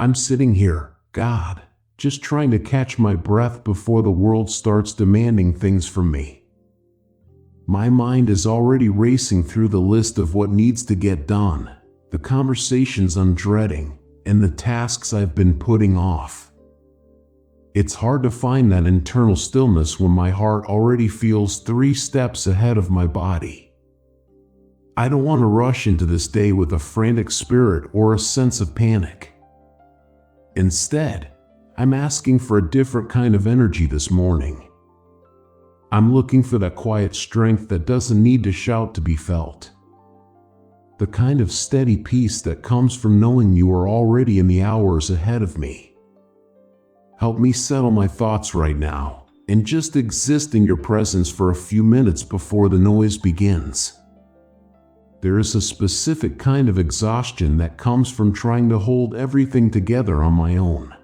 I'm sitting here, God, just trying to catch my breath before the world starts demanding things from me. My mind is already racing through the list of what needs to get done, the conversations I'm dreading, and the tasks I've been putting off. It's hard to find that internal stillness when my heart already feels 3 steps ahead of my body. I don't want to rush into this day with a frantic spirit or a sense of panic. Instead, I'm asking for a different kind of energy this morning. I'm looking for that quiet strength that doesn't need to shout to be felt. The kind of steady peace that comes from knowing you are already in the hours ahead of me. Help me settle my thoughts right now and just exist in your presence for a few minutes before the noise begins. There is a specific kind of exhaustion that comes from trying to hold everything together on my own.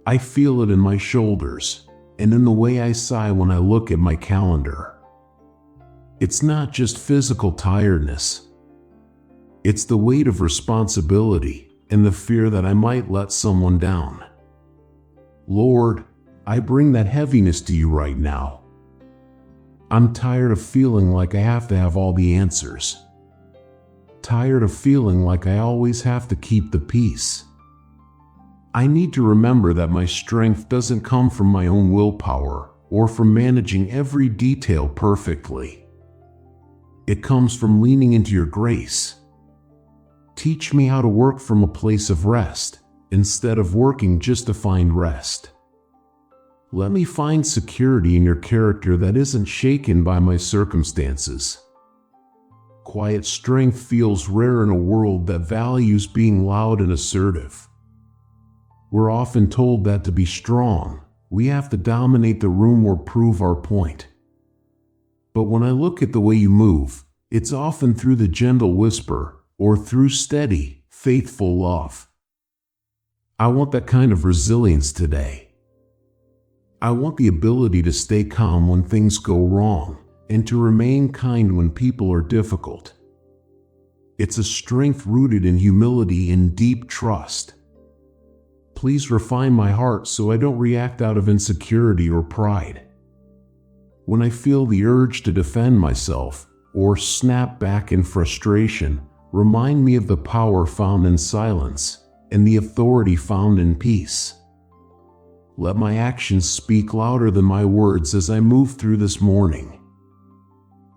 I feel it in my shoulders and in the way I sigh when I look at my calendar. It's not just physical tiredness. It's the weight of responsibility and the fear that I might let someone down. Lord, I bring that heaviness to you right now. I'm tired of feeling like I have to have all the answers. Tired of feeling like I always have to keep the peace. I need to remember that my strength doesn't come from my own willpower or from managing every detail perfectly. It comes from leaning into your grace. Teach me how to work from a place of rest instead of working just to find rest. Let me find security in your character that isn't shaken by my circumstances. Quiet strength feels rare in a world that values being loud and assertive. We're often told that to be strong, we have to dominate the room or prove our point. But when I look at the way you move, it's often through the gentle whisper or through steady, faithful love. I want that kind of resilience today. I want the ability to stay calm when things go wrong and to remain kind when people are difficult. It's a strength rooted in humility and deep trust. Please refine my heart so I don't react out of insecurity or pride. When I feel the urge to defend myself or snap back in frustration, remind me of the power found in silence and the authority found in peace. Let my actions speak louder than my words as I move through this morning.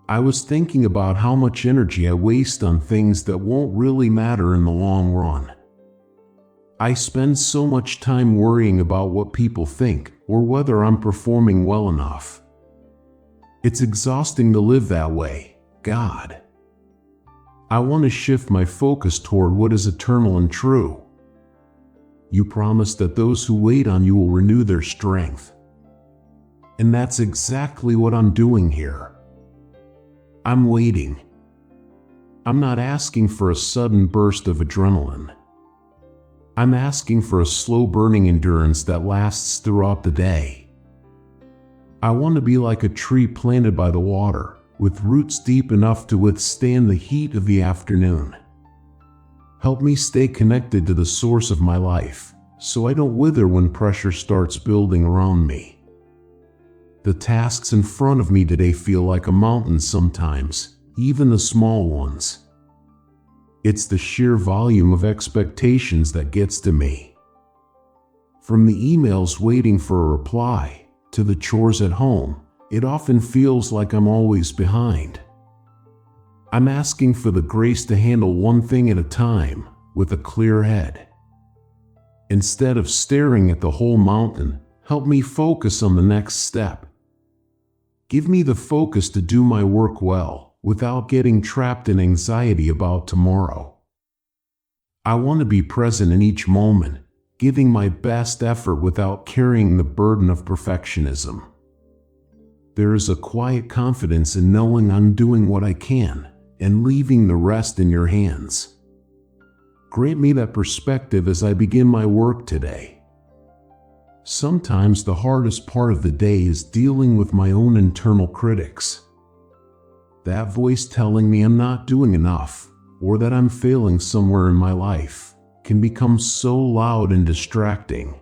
I was thinking about how much energy I waste on things that won't really matter in the long run. I spend so much time worrying about what people think or whether I'm performing well enough. It's exhausting to live that way, God. I want to shift my focus toward what is eternal and true. You promise that those who wait on you will renew their strength. And that's exactly what I'm doing here. I'm waiting. I'm not asking for a sudden burst of adrenaline. I'm asking for a slow-burning endurance that lasts throughout the day. I want to be like a tree planted by the water, with roots deep enough to withstand the heat of the afternoon. Help me stay connected to the source of my life, so I don't wither when pressure starts building around me. The tasks in front of me today feel like a mountain sometimes, even the small ones. It's the sheer volume of expectations that gets to me. From the emails waiting for a reply, to the chores at home, it often feels like I'm always behind. I'm asking for the grace to handle one thing at a time, with a clear head. Instead of staring at the whole mountain, help me focus on the next step. Give me the focus to do my work well, without getting trapped in anxiety about tomorrow. I want to be present in each moment, giving my best effort without carrying the burden of perfectionism. There is a quiet confidence in knowing I'm doing what I can and leaving the rest in your hands. Grant me that perspective as I begin my work today. Sometimes the hardest part of the day is dealing with my own internal critics. That voice telling me I'm not doing enough, or that I'm failing somewhere in my life. can become so loud and distracting.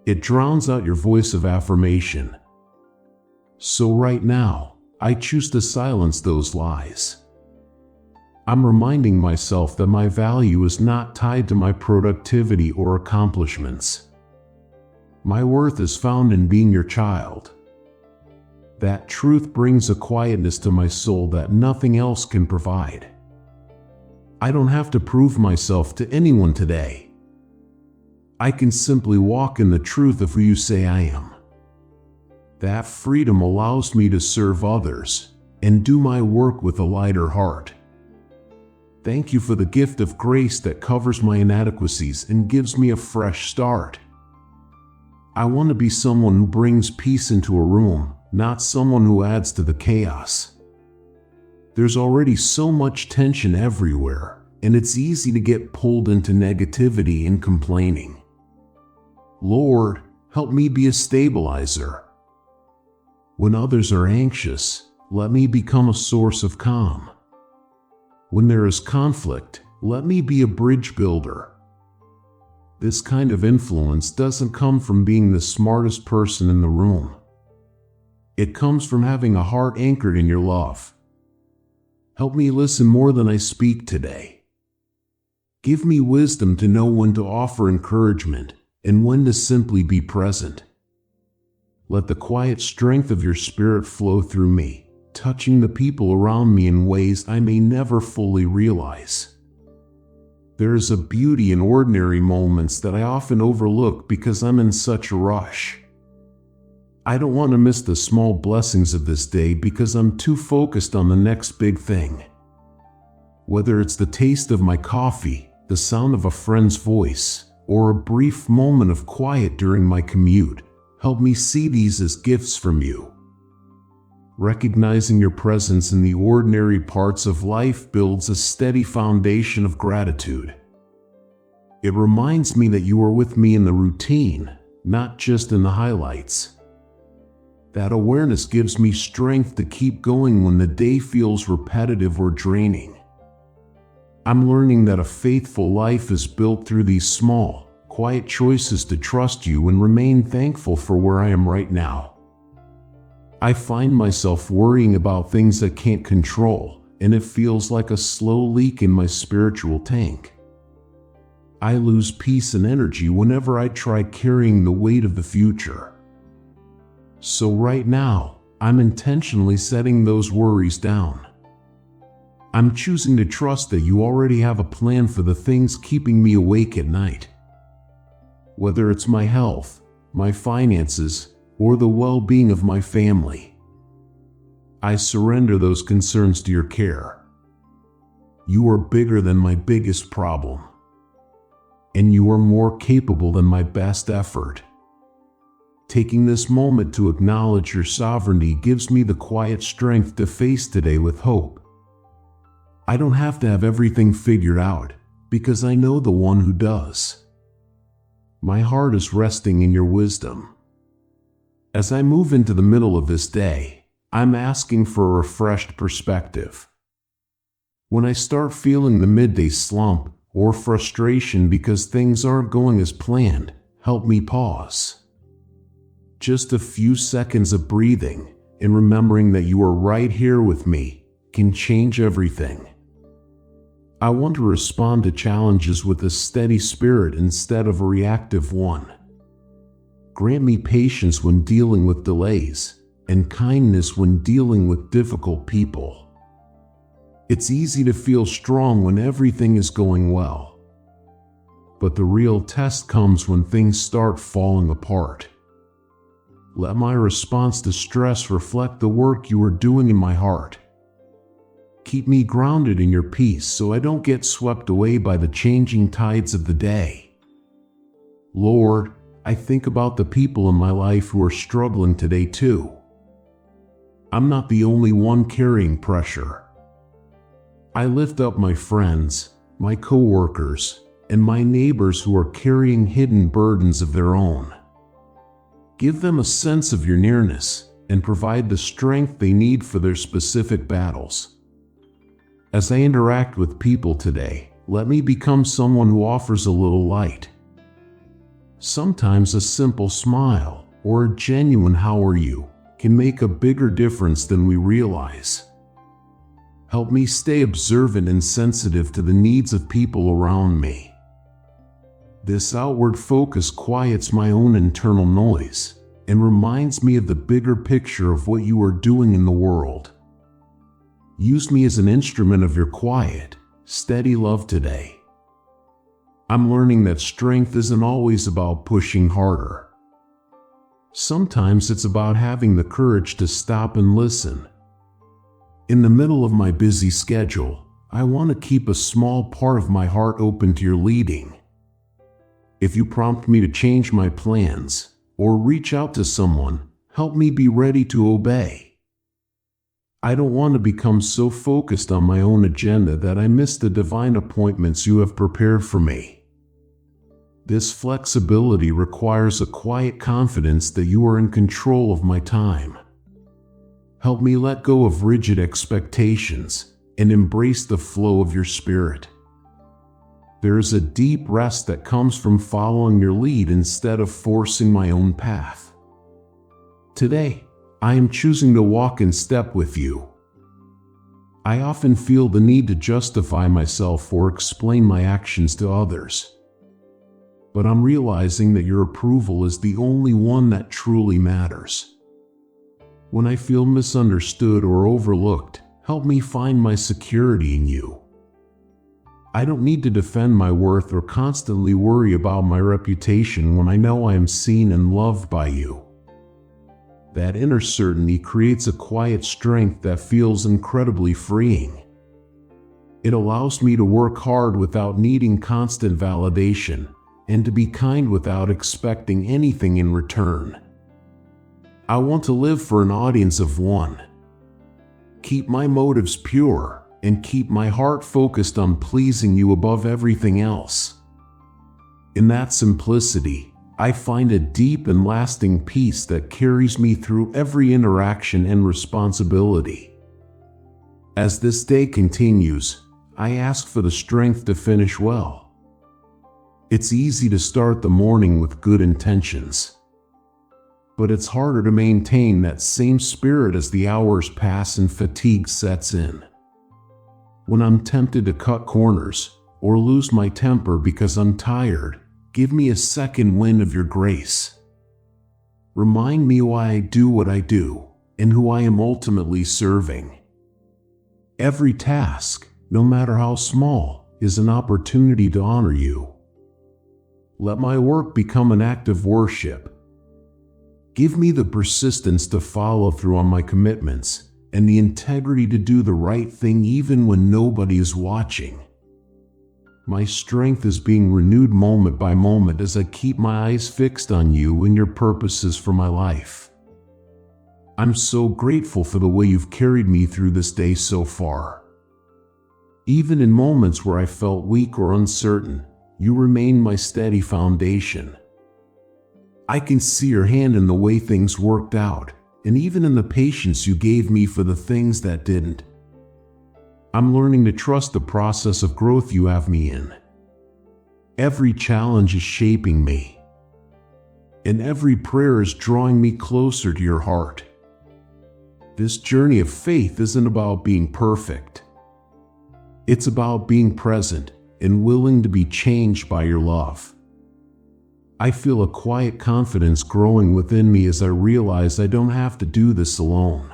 It drowns out your voice of affirmation. So right now, I choose to silence those lies. I'm reminding myself that my value is not tied to my productivity or accomplishments. My worth is found in being your child. That truth brings a quietness to my soul that nothing else can provide. I don't have to prove myself to anyone today. I can simply walk in the truth of who you say I am. That freedom allows me to serve others and do my work with a lighter heart. Thank you for the gift of grace that covers my inadequacies and gives me a fresh start. I want to be someone who brings peace into a room, not someone who adds to the chaos. There's already so much tension everywhere, and it's easy to get pulled into negativity and complaining. Lord, help me be a stabilizer. When others are anxious, let me become a source of calm. When there is conflict, let me be a bridge builder. This kind of influence doesn't come from being the smartest person in the room. It comes from having a heart anchored in your love. Help me listen more than I speak today. Give me wisdom to know when to offer encouragement and when to simply be present. Let the quiet strength of your spirit flow through me, touching the people around me in ways I may never fully realize. There is a beauty in ordinary moments that I often overlook because I'm in such a rush. I don't want to miss the small blessings of this day because I'm too focused on the next big thing. Whether it's the taste of my coffee, the sound of a friend's voice, or a brief moment of quiet during my commute, help me see these as gifts from you. Recognizing your presence in the ordinary parts of life builds a steady foundation of gratitude. It reminds me that you are with me in the routine, not just in the highlights. That awareness gives me strength to keep going when the day feels repetitive or draining. I'm learning that a faithful life is built through these small, quiet choices to trust you and remain thankful for where I am right now. I find myself worrying about things I can't control, and it feels like a slow leak in my spiritual tank. I lose peace and energy whenever I try carrying the weight of the future. So right now, I'm intentionally setting those worries down. I'm choosing to trust that you already have a plan for the things keeping me awake at night. Whether it's my health, my finances, or the well-being of my family, I surrender those concerns to your care. You are bigger than my biggest problem, and you are more capable than my best effort. Taking this moment to acknowledge your sovereignty gives me the quiet strength to face today with hope. I don't have to have everything figured out, because I know the one who does. My heart is resting in your wisdom. As I move into the middle of this day, I'm asking for a refreshed perspective. When I start feeling the midday slump or frustration because things aren't going as planned, help me pause. Just a few seconds of breathing and remembering that you are right here with me can change everything. I want to respond to challenges with a steady spirit instead of a reactive one. Grant me patience when dealing with delays, and kindness when dealing with difficult people. It's easy to feel strong when everything is going well. But the real test comes when things start falling apart. Let my response to stress reflect the work you are doing in my heart. Keep me grounded in your peace so I don't get swept away by the changing tides of the day. Lord, I think about the people in my life who are struggling today too. I'm not the only one carrying pressure. I lift up my friends, my coworkers, and my neighbors who are carrying hidden burdens of their own. Give them a sense of your nearness and provide the strength they need for their specific battles. As I interact with people today, Let me become someone who offers a little light. Sometimes a simple smile or a genuine "how are you" can make a bigger difference than we realize. Help me stay observant and sensitive to the needs of people around me. This outward focus quiets my own internal noise and reminds me of the bigger picture of what you are doing in the world. Use me as an instrument of your quiet, steady love today. I'm learning that strength isn't always about pushing harder. Sometimes it's about having the courage to stop and listen. In the middle of my busy schedule, I want to keep a small part of my heart open to your leading. If you prompt me to change my plans or reach out to someone, help me be ready to obey. I don't want to become so focused on my own agenda that I miss the divine appointments you have prepared for me. This flexibility requires a quiet confidence that you are in control of my time. Help me let go of rigid expectations and embrace the flow of your spirit. There is a deep rest that comes from following your lead instead of forcing my own path. Today, I am choosing to walk in step with you. I often feel the need to justify myself or explain my actions to others. But I'm realizing that your approval is the only one that truly matters. When I feel misunderstood or overlooked, help me find my security in you. I don't need to defend my worth or constantly worry about my reputation when I know I am seen and loved by you. That inner certainty creates a quiet strength that feels incredibly freeing. It allows me to work hard without needing constant validation, and to be kind without expecting anything in return. I want to live for an audience of one. Keep my motives pure and keep my heart focused on pleasing you above everything else. In that simplicity, I find a deep and lasting peace that carries me through every interaction and responsibility. As this day continues, I ask for the strength to finish well. It's easy to start the morning with good intentions, but it's harder to maintain that same spirit as the hours pass and fatigue sets in. When I'm tempted to cut corners or lose my temper because I'm tired, give me a second wind of your grace. Remind me why I do what I do and who I am ultimately serving. Every task, no matter how small, is an opportunity to honor you. Let my work become an act of worship. Give me the persistence to follow through on my commitments and the integrity to do the right thing even when nobody is watching. My strength is being renewed moment by moment as I keep my eyes fixed on you and your purposes for my life. I'm so grateful for the way you've carried me through this day so far. Even in moments where I felt weak or uncertain, you remain my steady foundation. I can see your hand in the way things worked out, and even in the patience you gave me for the things that didn't. I'm learning to trust the process of growth you have me in. Every challenge is shaping me, and every prayer is drawing me closer to your heart. This journey of faith isn't about being perfect. It's about being present and willing to be changed by your love. I feel a quiet confidence growing within me as I realize I don't have to do this alone.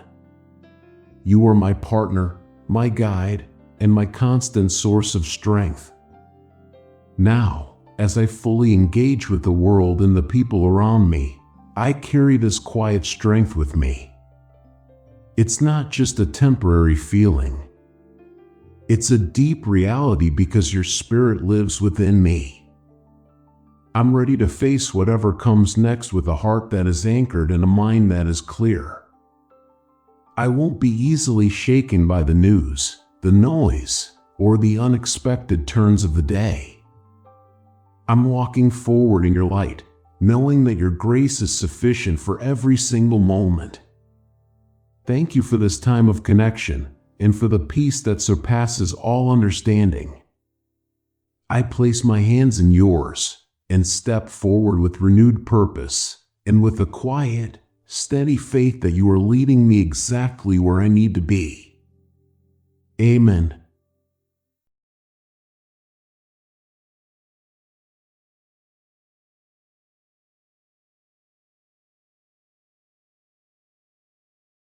You are my partner, my guide, and my constant source of strength. Now, as I fully engage with the world and the people around me, I carry this quiet strength with me. It's not just a temporary feeling. It's a deep reality because your spirit lives within me. I'm ready to face whatever comes next with a heart that is anchored and a mind that is clear. I won't be easily shaken by the news, the noise, or the unexpected turns of the day. I'm walking forward in your light, knowing that your grace is sufficient for every single moment. Thank you for this time of connection, and for the peace that surpasses all understanding. I place my hands in yours and step forward with renewed purpose and with a quiet, steady faith that you are leading me exactly where I need to be. Amen.